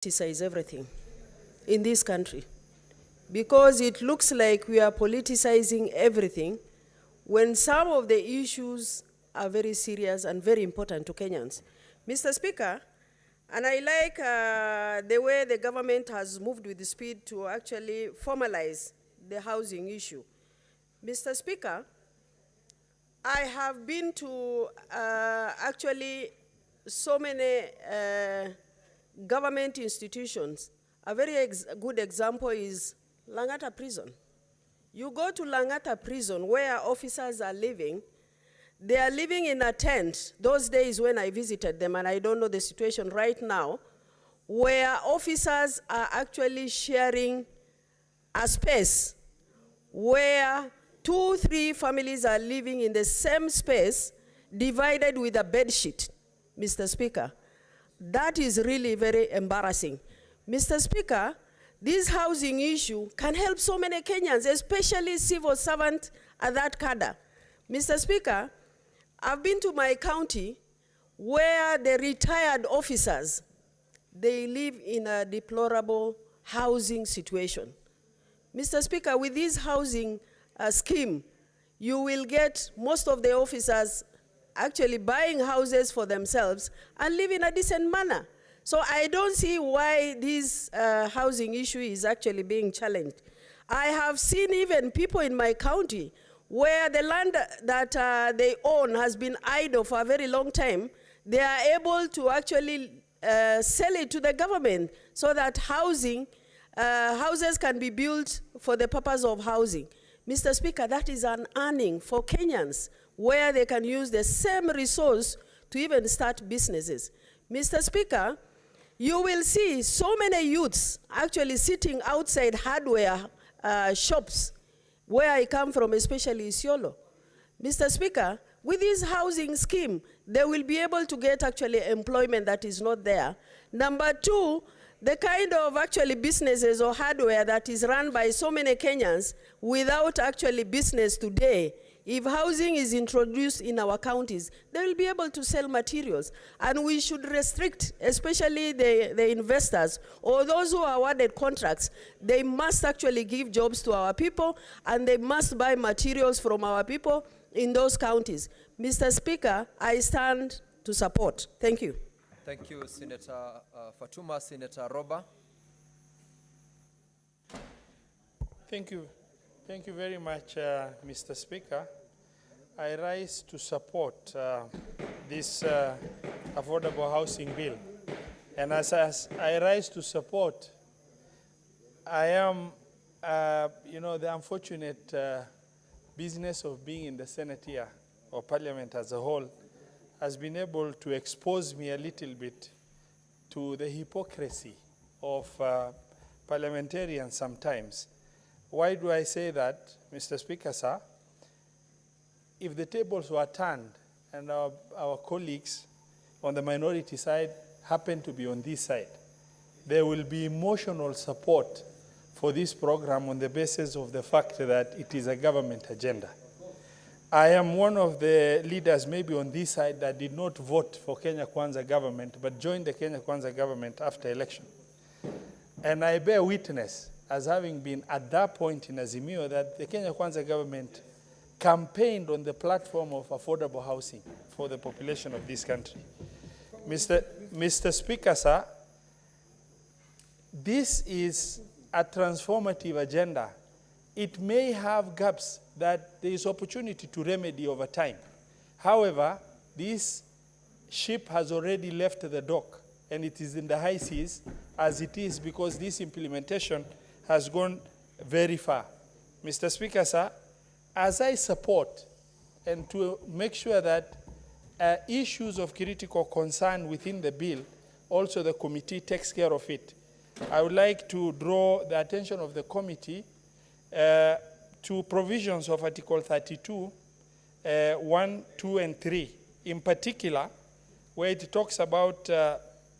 politicize everything in this country, because it looks like we are politicizing everything when some of the issues are very serious and very important to Kenyans. Mr. Speaker, and I like the way the government has moved with the speed to actually formalize the housing issue. Mr. Speaker, I have been to actually so many government institutions. A very good example is Langata Prison. You go to Langata Prison where officers are living. They are living in a tent. Those days when I visited them, and I don't know the situation right now, where officers are actually sharing a space where 2-3 families are living in the same space, divided with a bed sheet, Mr. Speaker. That is really very embarrassing. Mr. Speaker, this housing issue can help so many Kenyans, especially civil servants at that cadre. Mr. Speaker, I've been to my county where the retired officers, they live in a deplorable housing situation. Mr. Speaker, with this housing scheme, you will get most of the officers actually buying houses for themselves and live in a decent manner. So I don't see why this housing issue is actually being challenged. I have seen even people in my county where the land that they own has been idle for a very long time. They are able to actually sell it to the government so that houses can be built for the purpose of housing. Mr. Speaker, that is an earning for Kenyans where they can use the same resource to even start businesses. Mr. Speaker, you will see so many youths actually sitting outside hardware shops where I come from, especially Isiolo. Mr. Speaker, with this housing scheme, they will be able to get actually employment that is not there. Number two, the kind of actually businesses or hardware that is run by so many Kenyans without actually business today, if housing is introduced in our counties, they will be able to sell materials. And we should restrict, especially the investors or those who are awarded contracts. They must actually give jobs to our people, and they must buy materials from our people in those counties. Mr. Speaker, I stand to support. Thank you. Thank you, Senator Fatuma. Senator Roba. Thank you. Thank you very much, Mr. Speaker. I rise to support this affordable housing bill. And as I rise to support, I am, the unfortunate business of being in the Senate here, or Parliament as a whole, has been able to expose me a little bit to the hypocrisy of parliamentarians sometimes. Why do I say that, Mr. Speaker, sir? If the tables were turned and our colleagues on the minority side happen to be on this side, there will be emotional support for this program on the basis of the fact that it is a government agenda. I am one of the leaders maybe on this side that did not vote for Kenya Kwanza government but joined the Kenya Kwanza government after election. And I bear witness as having been at that point in Azimio that the Kenya Kwanza government campaigned on the platform of affordable housing for the population of this country. Mr. Speaker, sir, this is a transformative agenda. It may have gaps that there is opportunity to remedy over time. However, this ship has already left the dock and it is in the high seas as it is because this implementation has gone very far. Mr. Speaker, sir, as I support and to make sure that issues of critical concern within the bill, also the committee takes care of it, I would like to draw the attention of the committee to provisions of Article 32, 1, 2, and 3, in particular, where it talks about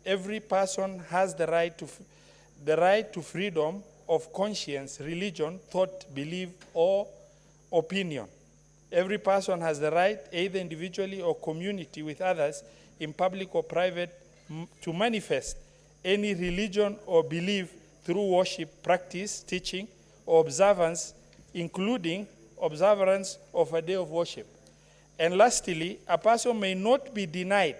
every person has the right to freedom of conscience, religion, thought, belief, or opinion. Every person has the right, either individually or community with others, in public or private, to manifest any religion or belief through worship, practice, teaching, or observance, including observance of a day of worship. And lastly, a person may not be denied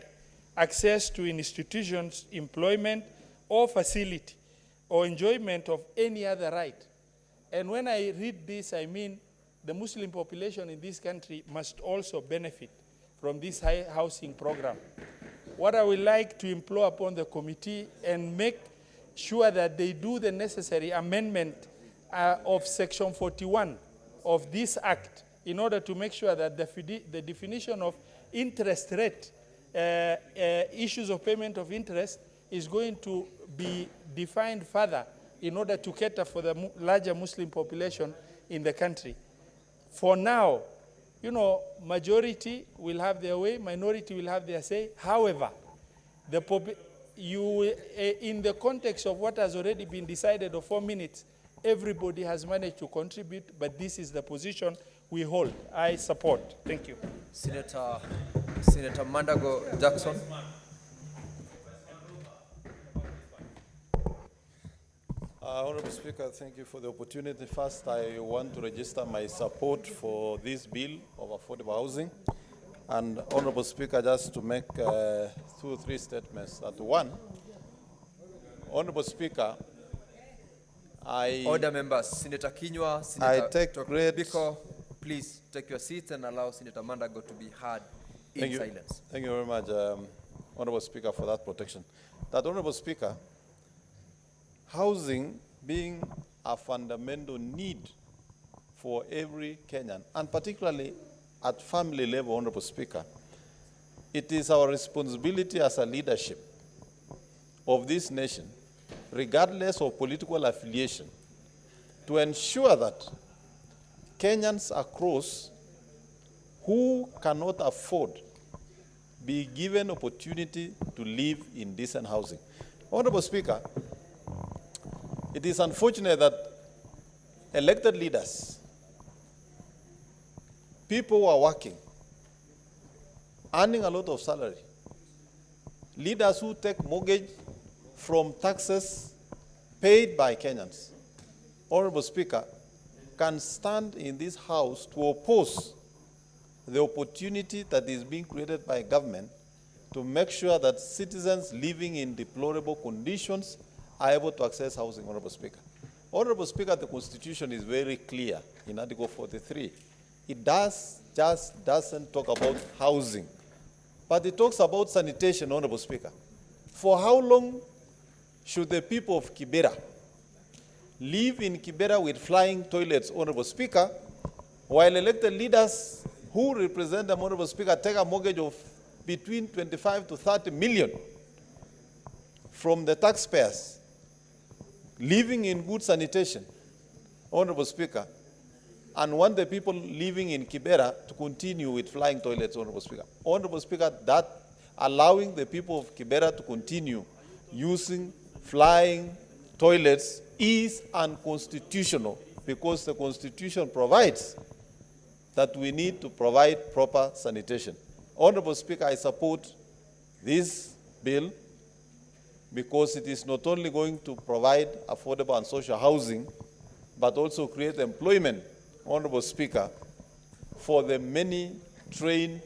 access to institutions, employment, or facility, or enjoyment of any other right. And when I read this, I mean the Muslim population in this country must also benefit from this high housing program. What I would like to implore upon the committee and make sure that they do the necessary amendment of Section 41 of this Act in order to make sure that the definition of interest rate, issues of payment of interest, is going to be defined further in order to cater for the larger Muslim population in the country. For now, you know, majority will have their way, minority will have their say. However, in the context of what has already been decided of 4 minutes, everybody has managed to contribute, but this is the position we hold. I support. Thank you. Senator Mandago Jackson. Honorable Speaker, thank you for the opportunity. First, I want to register my support for this bill of affordable housing. And Honorable Speaker, just to make 2 or 3 statements. That one, Honorable Speaker, Order members, Senator Kinyua, Senator Biko, please take your seats and allow Senator Mandago to be heard in silence. Thank you very much, Honorable Speaker, for that protection. That Honorable Speaker, housing being a fundamental need for every Kenyan, and particularly at family level, Honorable Speaker, it is our responsibility as a leadership of this nation, regardless of political affiliation, to ensure that Kenyans across who cannot afford be given opportunity to live in decent housing. Honorable Speaker, it is unfortunate that elected leaders, people who are working, earning a lot of salary, leaders who take mortgage from taxes paid by Kenyans, Honorable Speaker, can stand in this house to oppose the opportunity that is being created by government to make sure that citizens living in deplorable conditions are able to access housing, Honorable Speaker. Honorable Speaker, the Constitution is very clear in Article 43. It just doesn't talk about housing, but it talks about sanitation, Honorable Speaker. For how long should the people of Kibera live in Kibera with flying toilets, Honorable Speaker, while elected leaders who represent them, Honorable Speaker, take a mortgage of between 25 to 30 million from the taxpayers, living in good sanitation, Honorable Speaker, and want the people living in Kibera to continue with flying toilets, Honorable Speaker. Honorable Speaker, that allowing the people of Kibera to continue using flying toilets is unconstitutional, because the Constitution provides that we need to provide proper sanitation. Honorable Speaker, I support this bill because it is not only going to provide affordable and social housing, but also create employment, Honorable Speaker, for the many trained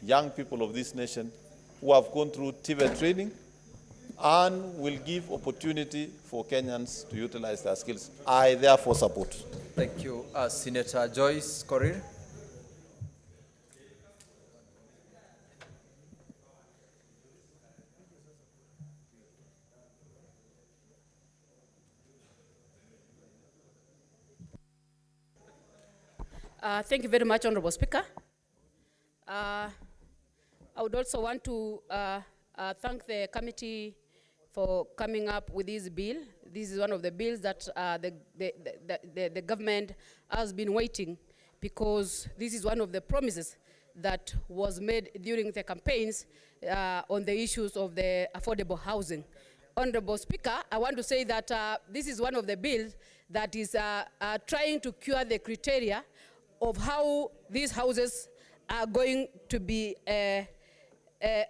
young people of this nation who have gone through TVET training and will give opportunity for Kenyans to utilize their skills. I therefore support. Thank you. Senator Joyce Korir. Thank you very much, Honorable Speaker. I would also want to thank the committee for coming up with this bill. This is one of the bills that the government has been waiting, because this is one of the promises that was made during the campaigns on the issues of the affordable housing. Honorable Speaker, I want to say that this is one of the bills that is trying to cure the criteria of how these houses are going to be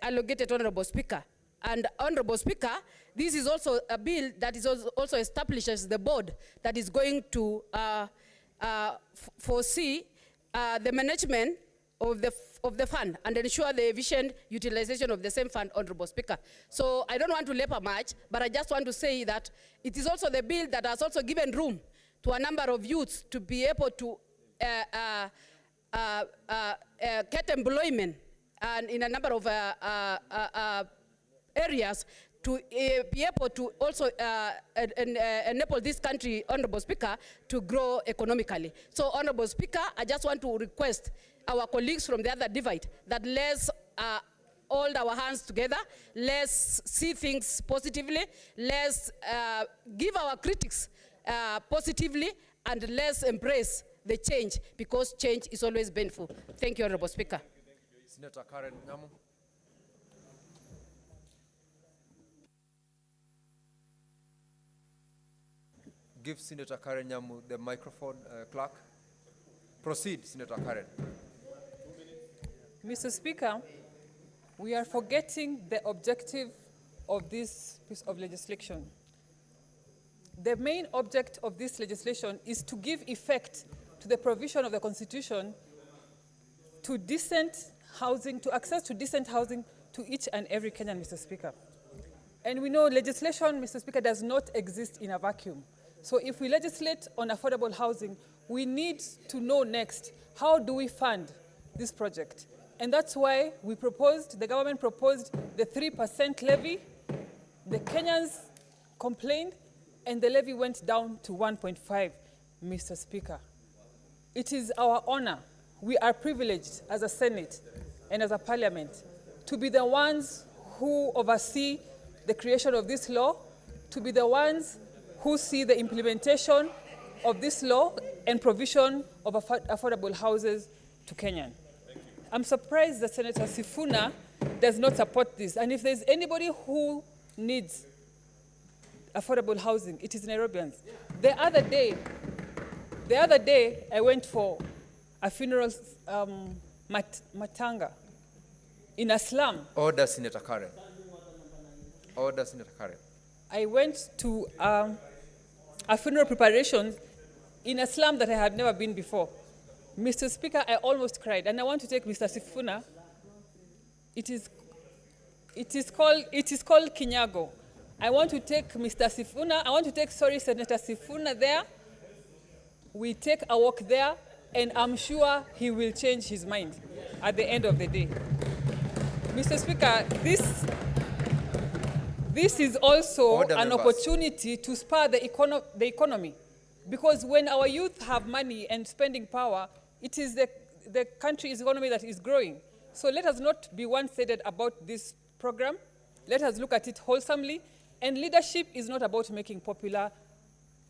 allocated, Honorable Speaker. And Honorable Speaker, this is also a bill that is also establishes the board that is going to foresee the management of the fund and ensure the efficient utilization of the same fund, Honorable Speaker. So I don't want to labor much, but I just want to say that it is also the bill that has also given room to a number of youths to be able to get employment and in a number of areas to be able to also enable this country, Honorable Speaker, to grow economically. So, Honorable Speaker, I just want to request our colleagues from the other divide that let's hold our hands together, let's see things positively, let's give our critics positively, and let's embrace the change, because change is always painful. Thank you, Honorable Speaker. Senator Karen Nyamu. Give Senator Karen Nyamu the microphone, clerk. Proceed, Senator Karen. Mr. Speaker, we are forgetting the objective of this piece of legislation. The main object of this legislation is to give effect to the provision of the Constitution to decent housing, to access to decent housing to each and every Kenyan, Mr. Speaker. And we know legislation, Mr. Speaker, does not exist in a vacuum. So if we legislate on affordable housing, we need to know next, how do we fund this project? And that's why we proposed, the government proposed the 3% levy. The Kenyans complained, and the levy went down to 1.5, Mr. Speaker. It is our honor, we are privileged as a Senate and as a Parliament to be the ones who oversee the creation of this law, to be the ones who see the implementation of this law and provision of affordable houses to Kenyan. I'm surprised that Senator Sifuna does not support this. And if there's anybody who needs affordable housing, it is Nairobians. The other day, I went for a funeral matanga in a slum. Order, Senator Karen. Order, Senator Karen. I went to a funeral preparation in a slum that I had never been before. Mr. Speaker, I almost cried, and I want to take Mr. Sifuna. It is called Kinyago. I want to take Mr. Sifuna, Senator Sifuna there. We take a walk there, and I'm sure he will change his mind at the end of the day. Mr. Speaker, this is also an opportunity to spur the economy. Because when our youth have money and spending power, it is the country's economy that is growing. So let us not be one-sided about this program. Let us look at it wholesomely. And leadership is not about making popular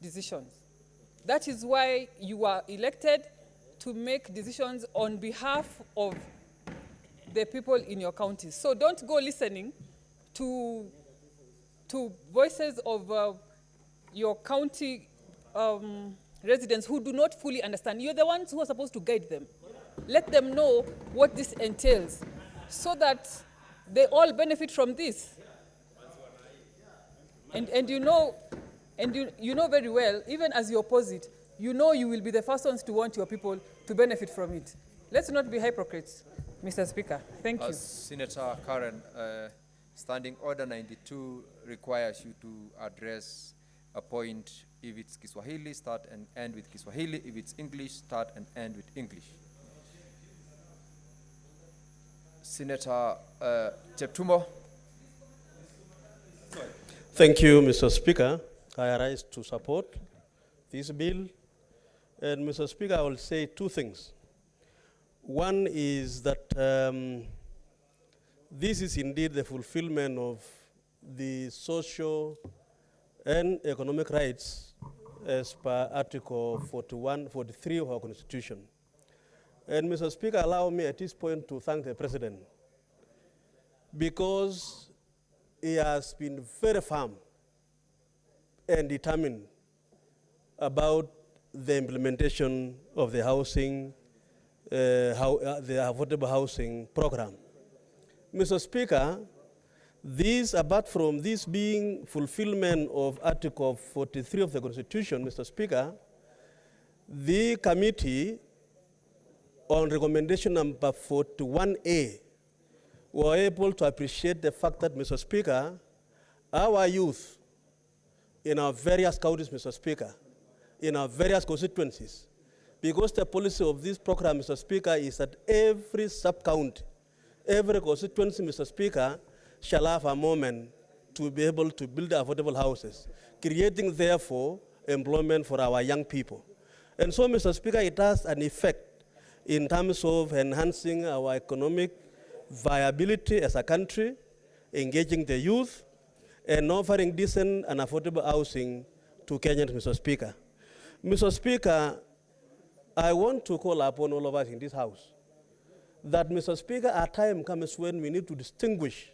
decisions. That is why you are elected, to make decisions on behalf of the people in your counties. So don't go listening to voices of your county residents who do not fully understand. You're the ones who are supposed to guide them. Let them know what this entails so that they all benefit from this. And you know very well, even as you oppose it, you know you will be the first ones to want your people to benefit from it. Let's not be hypocrites, Mr. Speaker. Thank you. Senator Karen, Standing Order 92 requires you to address a point. If it's Kiswahili, start and end with Kiswahili. If it's English, start and end with English. Senator Cheptumo. Thank you, Mr. Speaker. I rise to support this bill. And Mr. Speaker, I will say two things. One is that this is indeed the fulfillment of the social and economic rights as per Article 43 of our Constitution. And Mr. Speaker, allow me at this point to thank the President, because he has been very firm and determined about the implementation of the housing, the affordable housing program. Mr. Speaker, This, apart from this being fulfillment of Article 43 of the Constitution, Mr. Speaker, the committee on recommendation number 41A were able to appreciate the fact that, Mr. Speaker, our youth in our various counties, Mr. Speaker, in our various constituencies, because the policy of this program, Mr. Speaker, is that every sub-county, every constituency, Mr. Speaker, shall have a moment to be able to build affordable houses, creating, therefore, employment for our young people. And so, Mr. Speaker, it has an effect in terms of enhancing our economic viability as a country, engaging the youth, and offering decent and affordable housing to Kenyans, Mr. Speaker. Mr. Speaker, I want to call upon all of us in this House that, Mr. Speaker, a time comes when we need to distinguish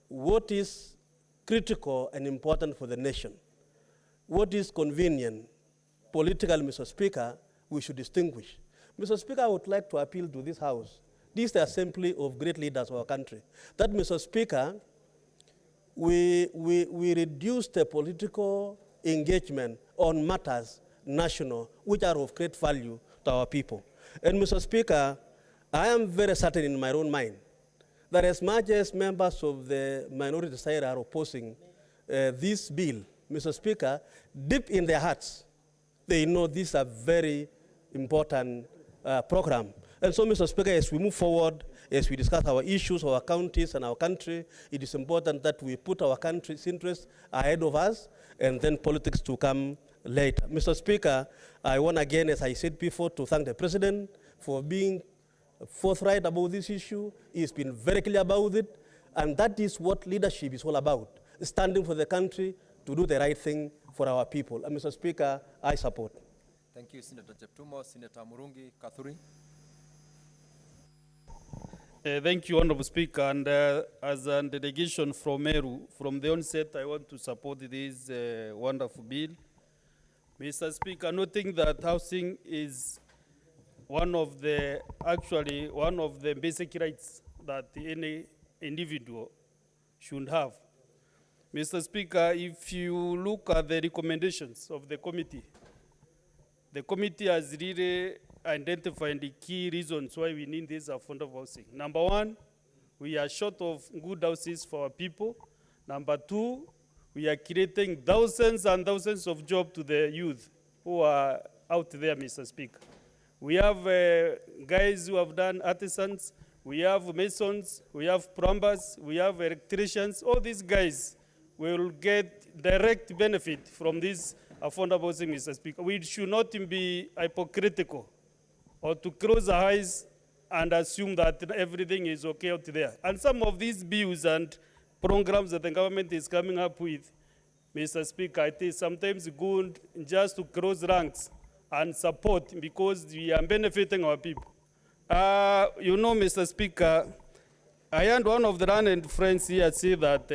what is critical and important for the nation. What is convenient, political, Mr. Speaker, we should distinguish. Mr. Speaker, I would like to appeal to this House. This is the assembly of great leaders of our country. That, Mr. Speaker, we reduce the political engagement on matters national, which are of great value to our people. And, Mr. Speaker, I am very certain in my own mind that as much as members of the minority side are opposing this bill, Mr. Speaker, deep in their hearts, they know this is a very important program. And so, Mr. Speaker, as we move forward, as we discuss our issues, our counties, and our country, it is important that we put our country's interests ahead of us, and then politics to come later. Mr. Speaker, I want again, as I said before, to thank the President for being forthright about this issue. He's been very clear about it, and that is what leadership is all about, standing for the country to do the right thing for our people. And Mr. Speaker, I support. Thank you, Senator Jeptumo. Senator Murungi Kathuri. Thank you, Honorable Speaker. And as a delegation from Meru, from the onset, I want to support this wonderful bill. Mr. Speaker, noting that housing is one of the basic rights that any individual should have. Mr. Speaker, if you look at the recommendations of the committee has really identified the key reasons why we need this affordable housing. Number one, we are short of good houses for our people. Number two, we are creating thousands and thousands of jobs to the youth who are out there, Mr. Speaker. We have guys who have done artisans, we have masons, we have plumbers, we have electricians. All these guys will get direct benefit from this affordable housing, Mr. Speaker. We should not be hypocritical or to close our eyes and assume that everything is okay out there. And some of these bills and programs that the government is coming up with, Mr. Speaker, it is sometimes good just to close ranks and support because we are benefiting our people. You know, Mr. Speaker, I heard one of the learned friends here say that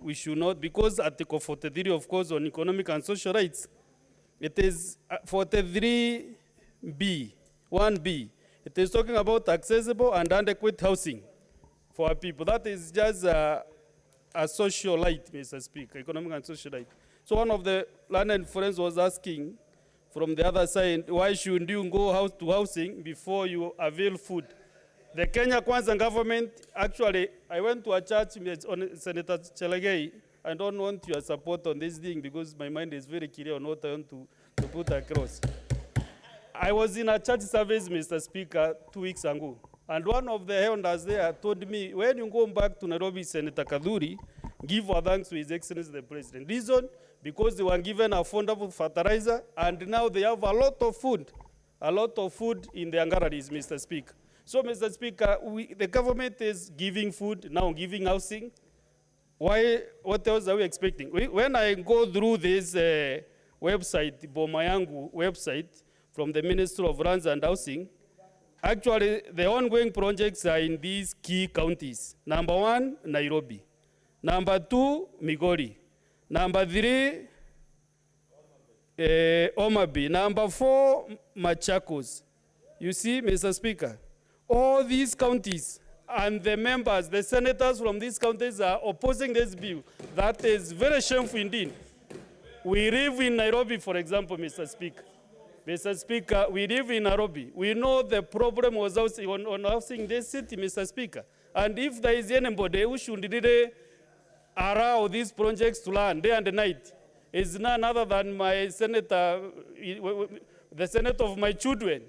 we should not, because Article 43, of course, on economic and social rights, it is 43B, 1B. It is talking about accessible and adequate housing for our people. That is just a social right, Mr. Speaker, economic and social right. So one of the learned friends was asking from the other side, why shouldn't you go house to housing before you avail food? The Kenya Kwanza government, actually, I went to a church on Senator Chelagei. I don't want your support on this thing because my mind is very clear on what I want to put across. I was in a church service, Mr. Speaker, 2 weeks ago. And one of the elders there told me, when you go back to Nairobi, Senator Kaduri, give our thanks to His Excellency the President. Reason? Because they were given affordable fertilizer, and now they have a lot of food in their galleries, Mr. Speaker. So, Mr. Speaker, the government is giving food, now giving housing. Why? What else are we expecting? When I go through this website, Bomayangu website, from the Ministry of Lands and Housing, actually, the ongoing projects are in these key counties. Number 1, Nairobi. Number 2, Migori. Number 3, Omabay. Number 4, Machakos. You see, Mr. Speaker, all these counties and the members, the senators from these counties are opposing this bill. That is very shameful indeed. We live in Nairobi, for example, Mr. Speaker. Mr. Speaker, we live in Nairobi. We know the problem was on housing this city, Mr. Speaker. And if there is anybody who should really allow these projects to run day and night, is none other than my senator, the senator of my children,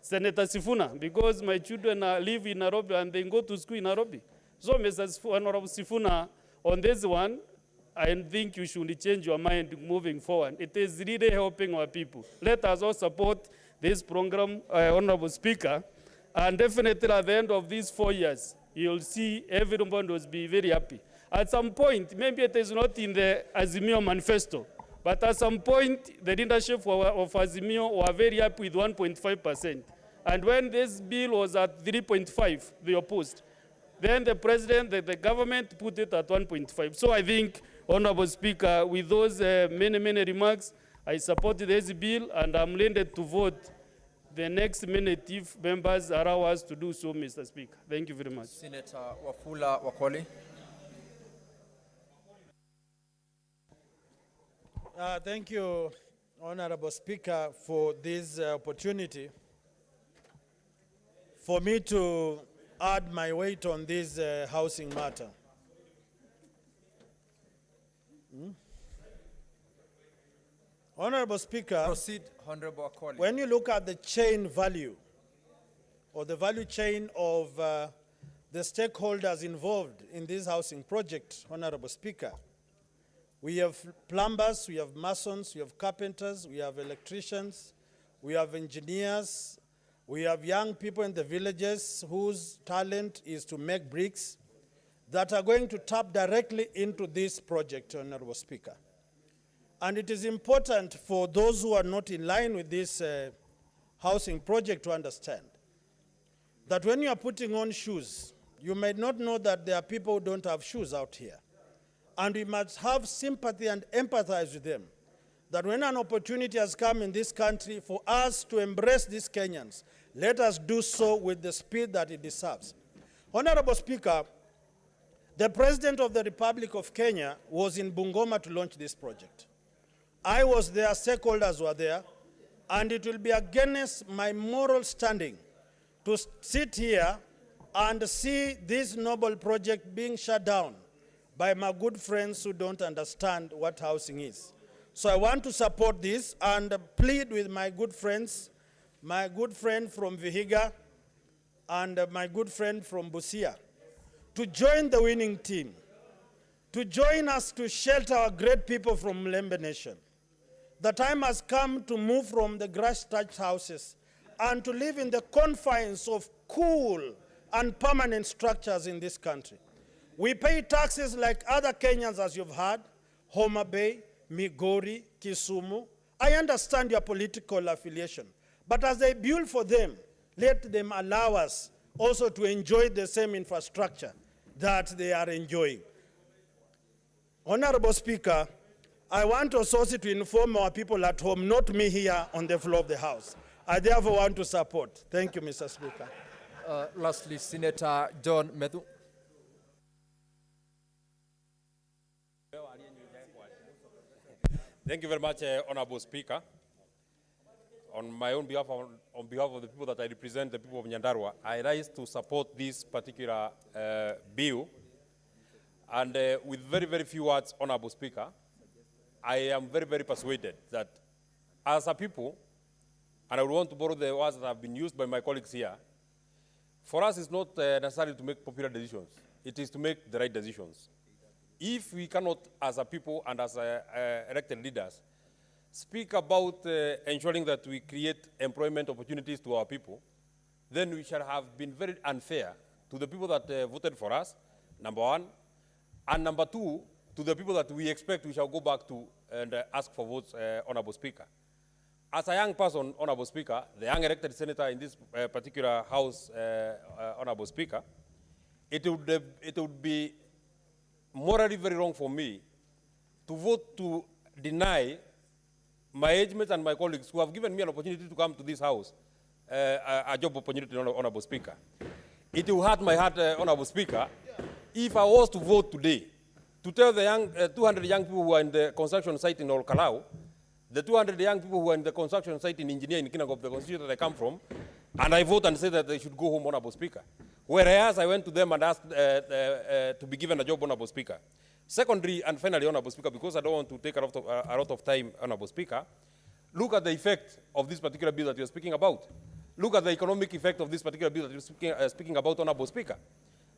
Senator Sifuna, because my children live in Nairobi and they go to school in Nairobi. So, Mr. Honorable Sifuna, on this one, I think you should change your mind moving forward. It is really helping our people. Let us all support this program, Honorable Speaker, and definitely at the end of these 4 years, you'll see everyone will be very happy. At some point, maybe it is not in the Azimio manifesto, but at some point, the leadership of Azimio were very happy with 1.5%. And when this bill was at 3.5, they opposed. Then the president, the government put it at 1.5. So I think, Honorable Speaker, with those many remarks, I support this bill and I'm landed to vote the next minute if members allow us to do so, Mr. Speaker. Thank you very much. Senator Wafula Wakoli. Thank you, Honorable Speaker, for this opportunity for me to add my weight on this housing matter. Honorable Speaker, Proceed, Honorable Wakoli. when you look at the chain value or the value chain of the stakeholders involved in this housing project, Honorable Speaker, we have plumbers, we have masons, we have carpenters, we have electricians, we have engineers, we have young people in the villages whose talent is to make bricks that are going to tap directly into this project, Honorable Speaker. And it is important for those who are not in line with this housing project to understand that when you are putting on shoes, you might not know that there are people who don't have shoes out here. And we must have sympathy and empathize with them. That when an opportunity has come in this country for us to embrace these Kenyans, let us do so with the speed that it deserves. Honorable Speaker, the President of the Republic of Kenya was in Bungoma to launch this project. I was there, stakeholders were there, and it will be against my moral standing to sit here and see this noble project being shut down by my good friends who don't understand what housing is. So I want to support this and plead with my good friends, my good friend from Vihiga and my good friend from Busia, to join the winning team, to join us to shelter our great people from Lembe Nation. The time has come to move from the grass-thatched houses and to live in the confines of cool and permanent structures in this country. We pay taxes like other Kenyans, as you've heard, Homa Bay, Migori, Kisumu. I understand your political affiliation, but as they build for them, let them allow us also to enjoy the same infrastructure that they are enjoying. Honorable Speaker, I want also to inform our people at home, not me here on the floor of the House. I therefore want to support. Thank you, Mr. Speaker. Lastly, Senator John Methu. Thank you very much, Honorable Speaker. On my own behalf, on behalf of the people that I represent, the people of Nyandarua, I rise to support this particular bill. And with very few words, Honorable Speaker, I am very persuaded that as a people, and I would want to borrow the words that have been used by my colleagues here, for us it's not necessary to make popular decisions. It is to make the right decisions. If we cannot, as a people and as elected leaders, speak about ensuring that we create employment opportunities to our people, then we shall have been very unfair to the people that voted for us, number one, and number two, to the people that we expect we shall go back to and ask for votes, Honorable Speaker. As a young person, Honorable Speaker, the young elected senator in this particular House, Honorable Speaker, it would be morally very wrong for me to vote to deny my age mates and my colleagues who have given me an opportunity to come to this House, a job opportunity, Honorable Speaker. it will hurt my heart, Honorable Speaker, if I was to vote today to tell the 200 young people who are in the construction site in Olkalau, the 200 young people who are in the construction site in Engineer in Kinangop, the constituency that I come from, and I vote and say that they should go home, Honorable Speaker. Whereas I went to them and asked to be given a job, Honorable Speaker. Secondly, and finally, Honorable Speaker, because I don't want to take a lot of time, Honorable Speaker, look at the effect of this particular bill that you're speaking about. Look at the economic effect of this particular bill that you're speaking about, Honorable Speaker.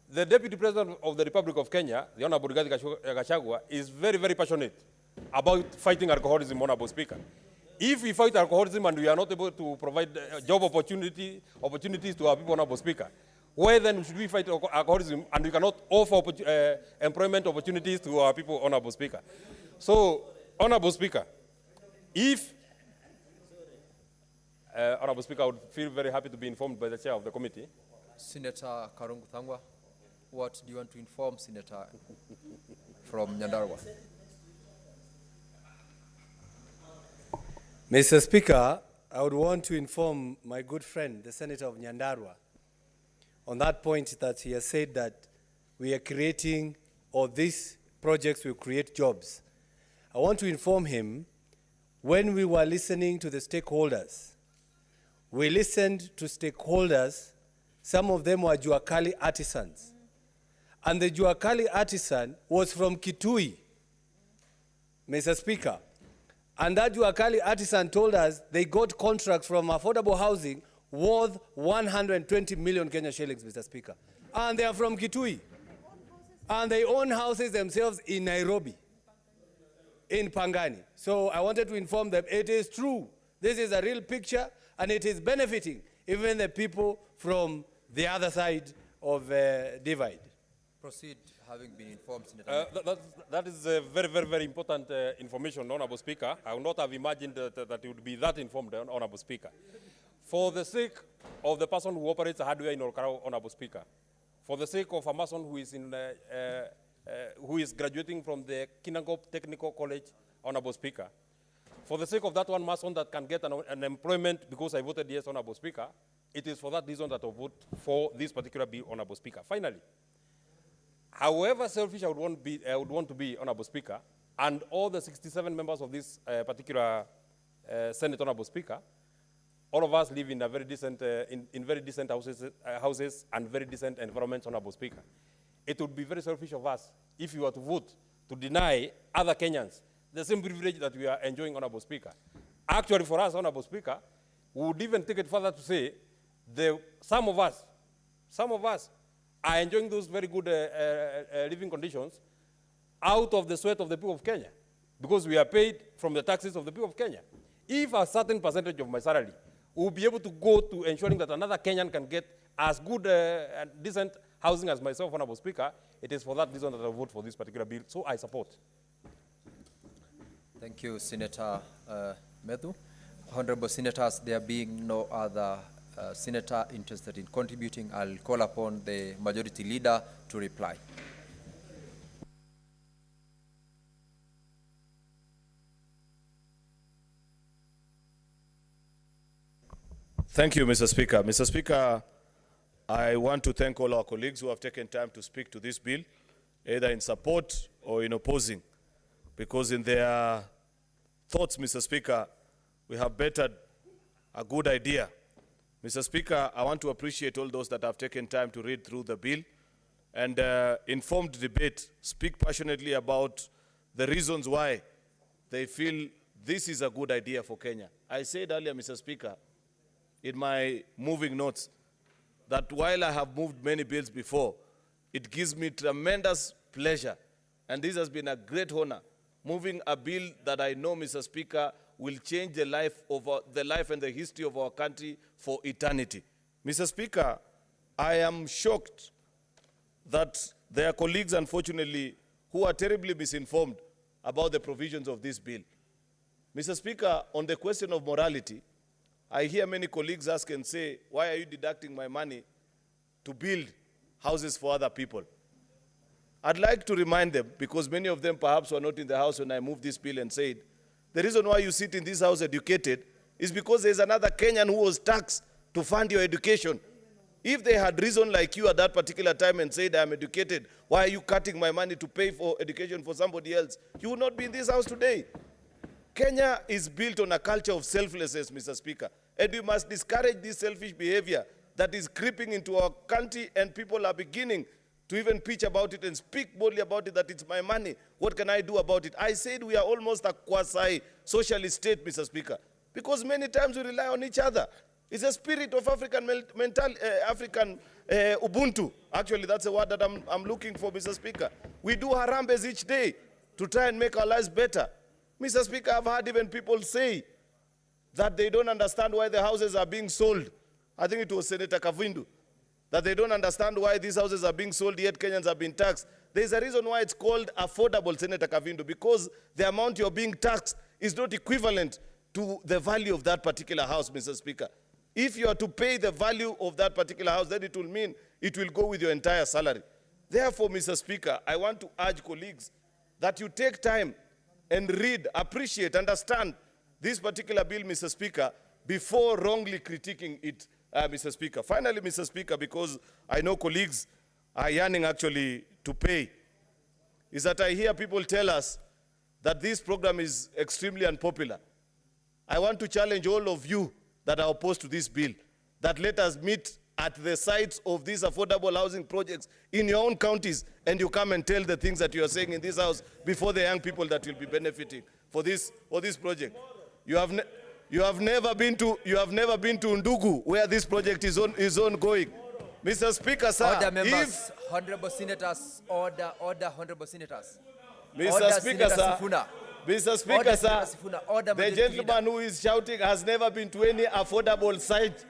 The Deputy President of the Republic of Kenya, the Honorable Rigathi Gachagua, is very, very passionate about fighting alcoholism, Honorable Speaker. If we fight alcoholism and we are not able to provide job opportunities to our people, Honorable Speaker, why then should we fight alcoholism and we cannot offer employment opportunities to our people, Honorable Speaker? So, Honorable Speaker, if Honorable Speaker, I would feel very happy to be informed by the chair of the committee. Senator Karungu Thangwa, what do you want to inform Senator from Nyandarua? Mr. Speaker, I would want to inform my good friend, the Senator of Nyandarua, on that point that he has said that we are creating, or these projects will create jobs. I want to inform him, when we were listening to the stakeholders, we listened to stakeholders, some of them were Juakali artisans. And the Juakali artisan was from Kitui, Mr. Speaker. And that Juakali artisan told us they got contracts from affordable housing worth 120 million Kenya shillings, Mr. Speaker. And they are from Kitui. And they own houses themselves in Nairobi, in Pangani. So I wanted to inform them it is true. This is a real picture, and it is benefiting even the people from the other side of divide. Proceed, having been informed, Senator. That is very, very, very important information, Honorable Speaker. I would not have imagined that it would be that informed, Honorable Speaker. For the sake of the person who operates a hardware in Olkalau, Honorable Speaker, for the sake of a mason who is graduating from the Kinangop Technical College, Honorable Speaker, for the sake of that one mason that can get an employment because I voted yes, Honorable Speaker, it is for that reason that I vote for this particular bill, Honorable Speaker. Finally, however selfish I would want to be, Honorable Speaker, and all the 67 members of this particular Senate, Honorable Speaker, all of us live in a very decent, in very decent houses and very decent environments, Honorable Speaker. It would be very selfish of us if you were to vote to deny other Kenyans the same privilege that we are enjoying, Honorable Speaker. Actually, for us, Honorable Speaker, we would even take it further to say some of us are enjoying those very good living conditions out of the sweat of the people of Kenya, because we are paid from the taxes of the people of Kenya. If a certain percentage of my salary will be able to go to ensuring that another Kenyan can get as good and decent housing as myself, Honorable Speaker, it is for that reason that I vote for this particular bill, so I support. Thank you, Senator Medhu. Honorable Senators, there being no other senator interested in contributing, I'll call upon the majority leader to reply. Thank you, Mr. Speaker. Mr. Speaker, I want to thank all our colleagues who have taken time to speak to this bill, either in support or in opposing, because in their thoughts, Mr. Speaker, we have bettered a good idea. Mr. Speaker, I want to appreciate all those that have taken time to read through the bill and informed debate, speak passionately about the reasons why they feel this is a good idea for Kenya. I said earlier, Mr. Speaker, in my moving notes, that while I have moved many bills before, it gives me tremendous pleasure, and this has been a great honor, moving a bill that I know, Mr. Speaker, will change the life and the history of our country for eternity. Mr. Speaker, I am shocked that there are colleagues, unfortunately, who are terribly misinformed about the provisions of this bill. Mr. Speaker, on the question of morality, I hear many colleagues ask and say, why are you deducting my money to build houses for other people? I'd like to remind them, because many of them perhaps were not in the house when I moved this bill, and said, the reason why you sit in this house educated is because there's another Kenyan who was taxed to fund your education. If they had reasoned like you at that particular time and said, I am educated, why are you cutting my money to pay for education for somebody else? You would not be in this house today. Kenya is built on a culture of selflessness, Mr. Speaker. And we must discourage this selfish behavior that is creeping into our country, and people are beginning to even pitch about it and speak boldly about it, that it's my money. What can I do about it? I said we are almost a quasi-socialist state, Mr. Speaker, because many times we rely on each other. It's a spirit of African Ubuntu. Actually, that's the word that I'm looking for, Mr. Speaker. We do harambes each day to try and make our lives better. Mr. Speaker, I've heard even people say that they don't understand why the houses are being sold. I think it was Senator Kavindu, that they don't understand why these houses are being sold, yet Kenyans are being taxed. There's a reason why it's called affordable, Senator Kavindu, because the amount you're being taxed is not equivalent to the value of that particular house, Mr. Speaker. If you are to pay the value of that particular house, then it will mean it will go with your entire salary. Therefore, Mr. Speaker, I want to urge colleagues that you take time and read, appreciate, understand this particular bill, Mr. Speaker, before wrongly critiquing it, Mr. Speaker. Finally, Mr. Speaker, because I know colleagues are yearning actually to pay, is that I hear people tell us that this program is extremely unpopular. I want to challenge all of you that are opposed to this bill, that let us meet at the sites of these affordable housing projects in your own counties, and you come and tell the things that you are saying in this house before the young people that will be benefiting for this project. You have never been to Ndugu, where this project is ongoing. Mr. Speaker, sir, Order, members, honorable senators, order, honorable senators. Mr. Order, Speaker, Senator sir, Sifuna. Mr. Speaker, Order, sir, Senator Sifuna. Order, the Majority gentleman Leader. who is shouting has never been to any affordable site.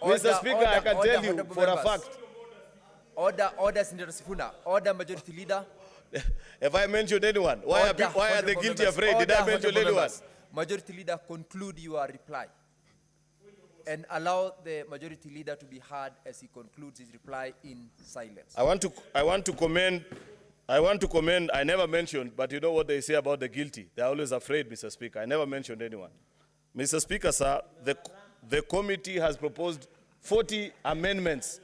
Mr. Speaker, I can tell you honorable for a members. fact. Order, Senator Sifuna. Order, Majority Leader. If I mentioned anyone, why are the honorable guilty members. afraid? Did I Order, mention honorable anyone? members. Majority Leader, conclude your reply. And allow the Majority Leader to be heard as he concludes his reply in silence. I want to commend, I never mentioned, but you know what they say about the guilty. They're always afraid, Mr. Speaker. I never mentioned anyone. Mr. Speaker, sir, the committee has proposed 40 amendments.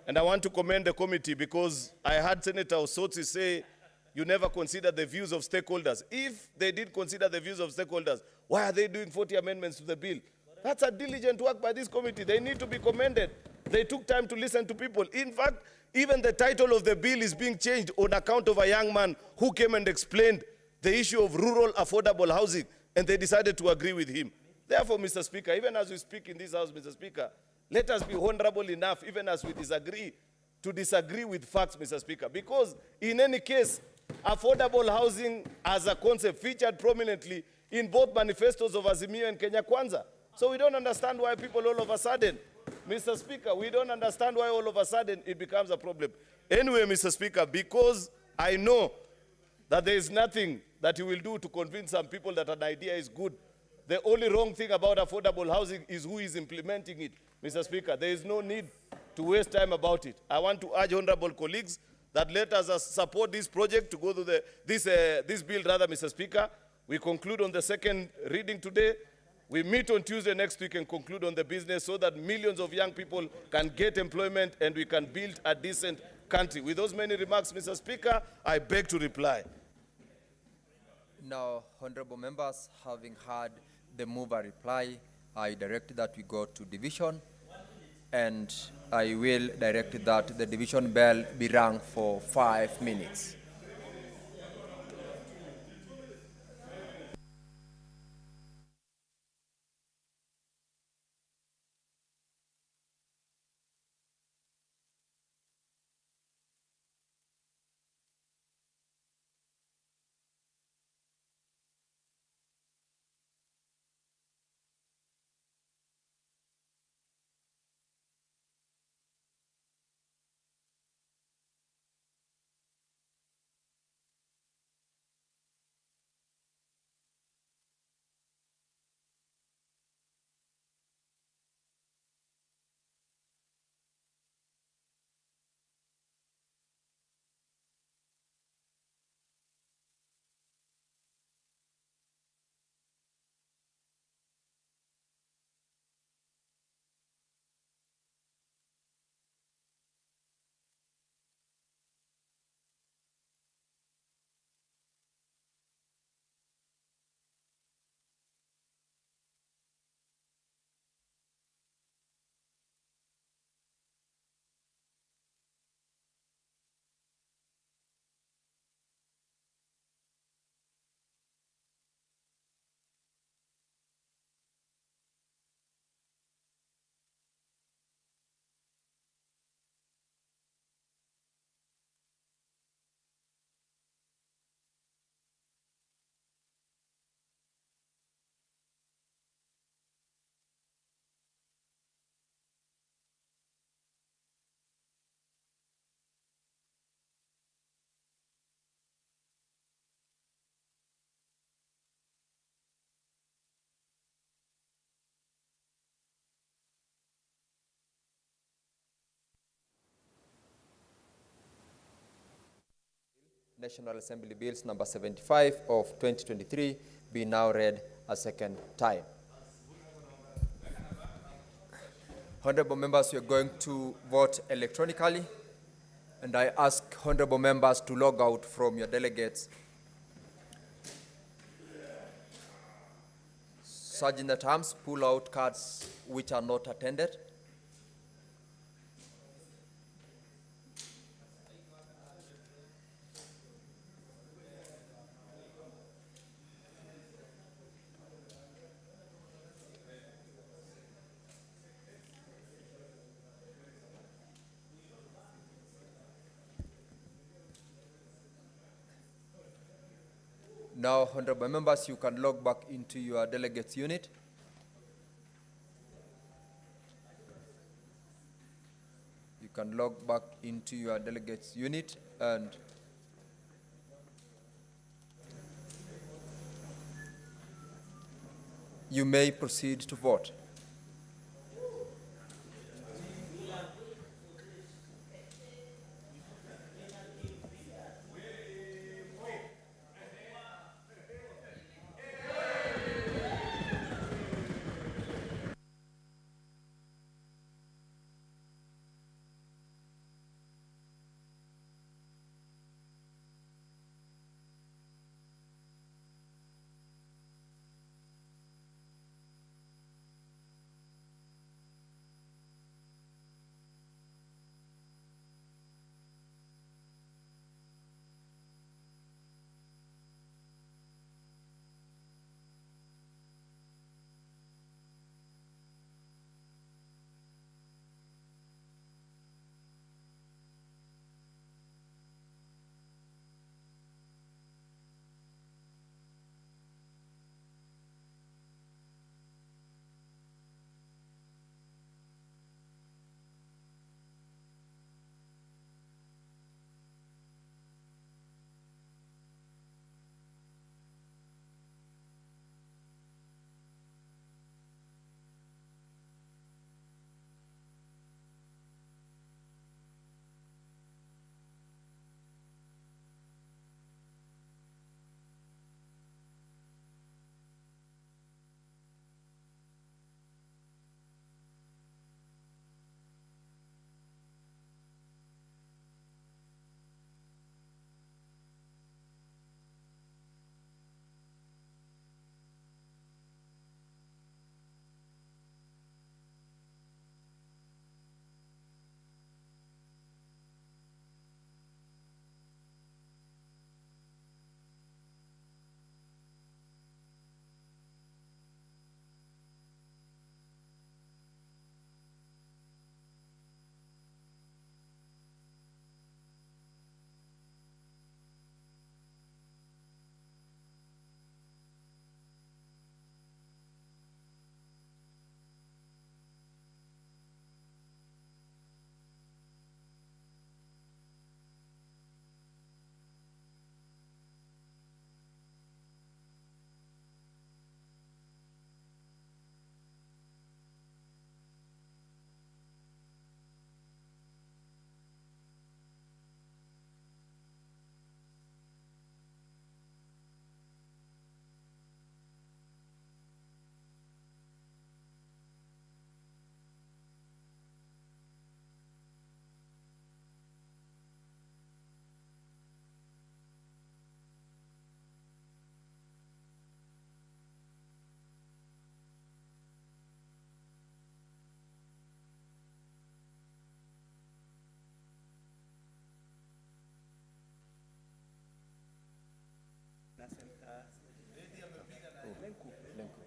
And I want to commend the committee because I heard Senator Osotsi say, you never consider the views of stakeholders. If they did consider the views of stakeholders, why are they doing 40 amendments to the bill? That's a diligent work by this committee. They need to be commended. They took time to listen to people. In fact, even the title of the bill is being changed on account of a young man who came and explained the issue of rural affordable housing, and they decided to agree with him. Therefore, Mr. Speaker, even as we speak in this house, Mr. Speaker, let us be honorable enough, even as we disagree, to disagree with facts, Mr. Speaker, because in any case, affordable housing as a concept featured prominently in both manifestos of Azimio and Kenya Kwanza. So we don't understand why people all of a sudden, Mr. Speaker, we don't understand why all of a sudden it becomes a problem. Anyway, Mr. Speaker, because I know that there is nothing that you will do to convince some people that an idea is good. The only wrong thing about affordable housing is who is implementing it, Mr. Speaker. There is no need to waste time about it. I want to urge honorable colleagues that let us support this project to go to this bill, rather, Mr. Speaker. We conclude on the second reading today. We meet on Tuesday next week and conclude on the business so that millions of young people can get employment and we can build a decent country. With those many remarks, Mr. Speaker, I beg to reply. Now, honorable members, having heard the mover reply, I direct that we go to division, and I will direct that the division bell be rung for 5 minutes. National Assembly Bills number 75 of 2023 be now read a second time. Honorable members, we are going to vote electronically, and I ask honorable members to log out from your delegates. Sergeant at arms, pull out cards which are not attended. Now, honorable members, you can log back into your delegates unit. You can log back into your delegates unit and you may proceed to vote.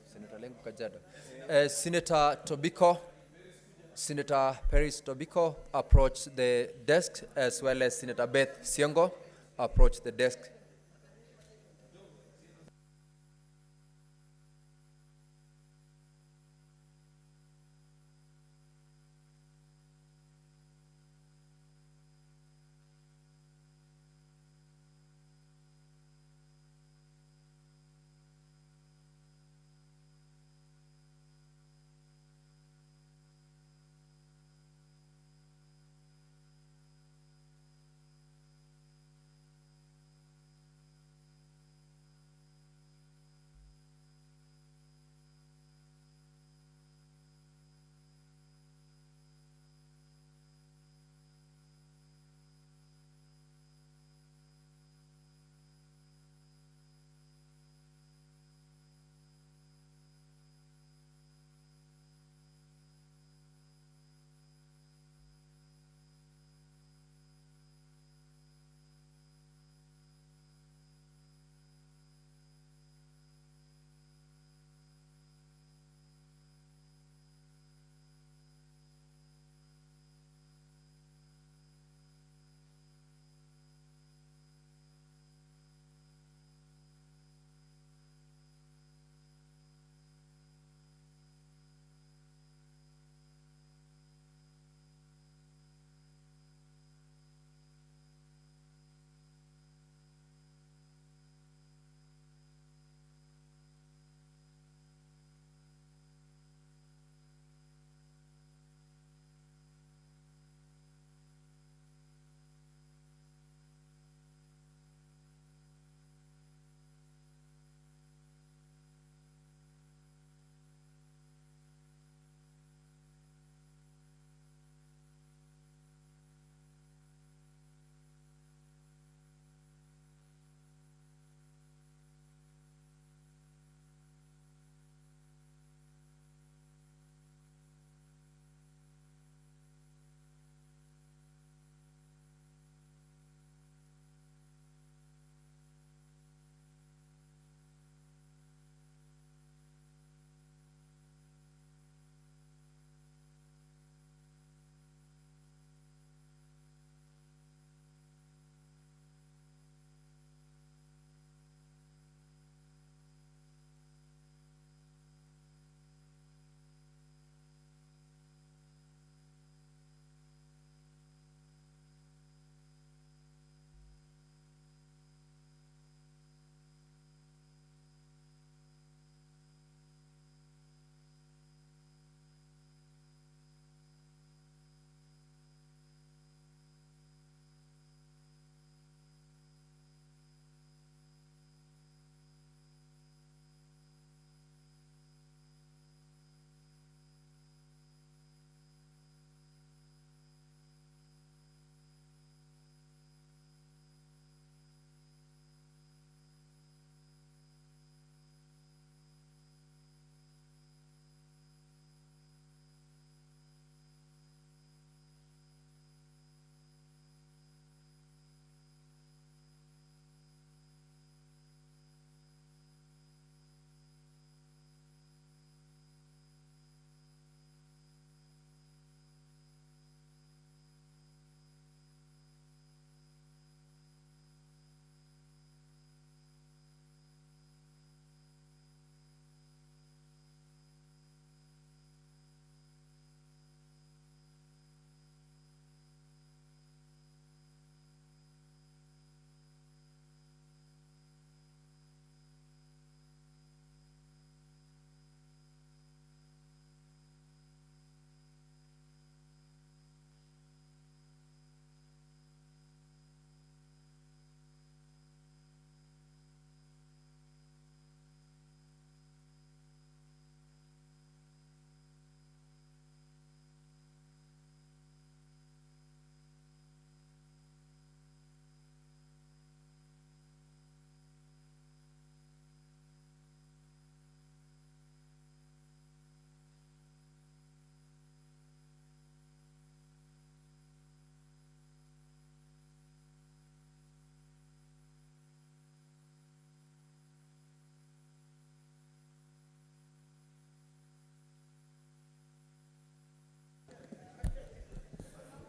Senator Lenku Kajiado. Senator Tobiko, Senator Paris Tobiko approach the desk, as well as Senator Beth Siongo approach the desk.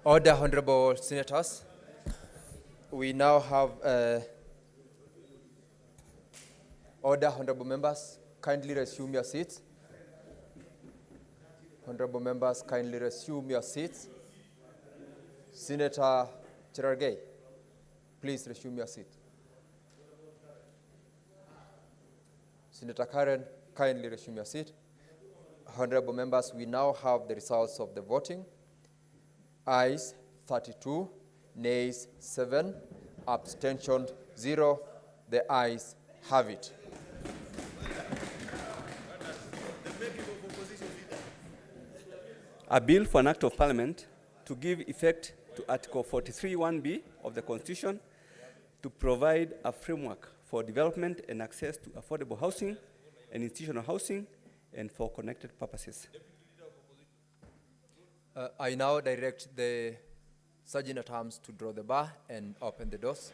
Order, honorable senators. We now have order, honorable members. Kindly resume your seats. Honorable members, kindly resume your seats. Senator Cherargei, please resume your seat. Senator Karen, kindly resume your seat. Honorable members, we now have the results of the voting. Ayes 32, nays 7, abstention 0. The ayes have it. A bill for an act of parliament to give effect to Article 43(1)(b) of the Constitution to provide a framework for development and access to affordable housing and institutional housing and for connected purposes. I now direct the Sergeant at Arms to draw the bar and open the doors.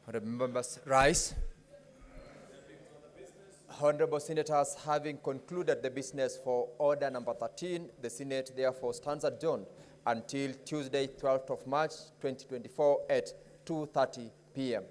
Honorable members, rise. Honorable senators, having concluded the business for order number 13, the Senate therefore stands adjourned until Tuesday, 12th of March, 2024 at 2:30 p.m.